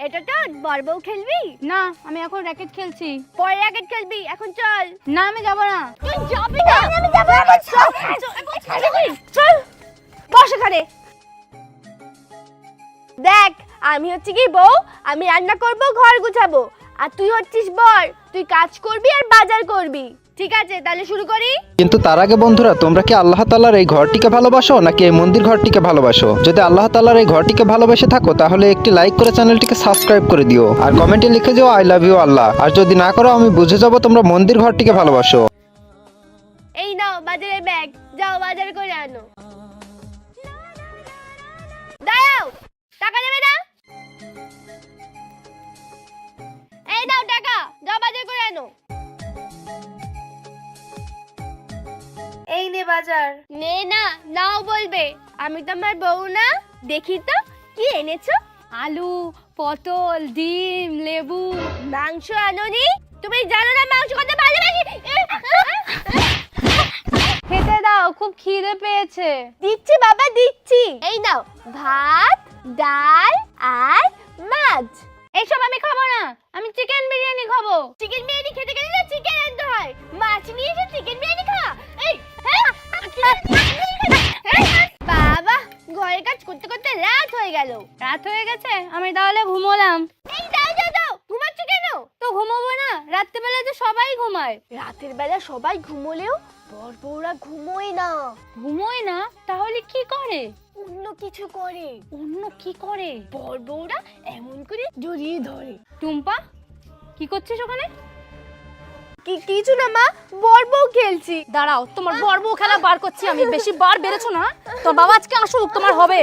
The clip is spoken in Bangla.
এটা তো বড় বউ খেলবি? না, আমি এখন র্যাকেট খেলছি। পরে র্যাকেট খেলবি, এখন চল। না, আমি যাব না। তুই যাবি না? আমি যাব না। চল বস এখানে। দেখ, আমি হচ্ছে কি বউ, আমি রান্না করব, ঘর গুছাবো, আর তুই হচ্ছিস বর, তুই কাজ করবি আর বাজার করবি। ঠিক আছে, তাহলে শুরু করি। কিন্তু তার আগে বন্ধুরা, তোমরা কি আল্লাহ তাআলার এই ঘরটিকে ভালোবাসো নাকি এই মন্দির ঘরটিকে ভালোবাসো? যদি আল্লাহ তাআলার এই ঘরটিকে ভালোবেসে থাকো তাহলে একটি লাইক করে চ্যানেলটিকে সাবস্ক্রাইব করে দিও আর কমেন্টে লিখে যাও আই লাভ ইউ আল্লাহ। আর যদি না করো আমি বুঝে যাব তোমরা মন্দির ঘরটিকে ভালোবাসো। এই নাও বাজারের ব্যাগ, যাও বাজার করে আনো। দাঁড়াও, টাকা দেবে না? এই নাও টাকা, যাও বাজার করে আনো। এই নে বাজার। নে না, নাও বলবে, আমি তোমার বউ না? দেখি তো কি এনেছো। আলু, পটল, ডিম, লেবু। মাংস আনোনি? তুমি জানো না মাংস কত ভালোবাসি? খেতে দাও, খুব খিদে পেয়েছে। দিচ্ছি বাবা, দিচ্ছি। এই নাও ভাত, ডাল আর মাছ। এইসব আমি খাবো না, আমি চিকেন বিরিয়ানি খাবো। চিকেন বিরিয়ানি খেতে গেলে না চিকেন আনতে হয়। মাছ নিয়ে এসে চিকেন বিরিয়ানি খা? এই বাবা, ঘরের কাজ করতে করতে রাত হয়ে গেল। রাত হয়ে গেছে, আমি তাহলে ঘুমোলাম। এই দাও দাও দাও, ঘুমাচ্ছ কেন? তো ঘুমোবো না, রাত্রিবেলা তো সবাই ঘুমায়। রাতের বেলা সবাই ঘুমোলেও বর বউরা ঘুমোয় না, ঘুমোয় না? তাহলে কি করে? অন্য কিছু করে। অন্য কি করে? বর বউরা এমন করে জড়িয়ে ধরে। টুম্পা, কি করছিস ওখানে? কিছু না মা, বর বউ খেলছি। দাঁড়াও, তোমার বড় বউ খেলা বার করছি আমি। বেশি বার বেড়েছো না? তোর বাবা আজকে আসুক, তোমার হবে।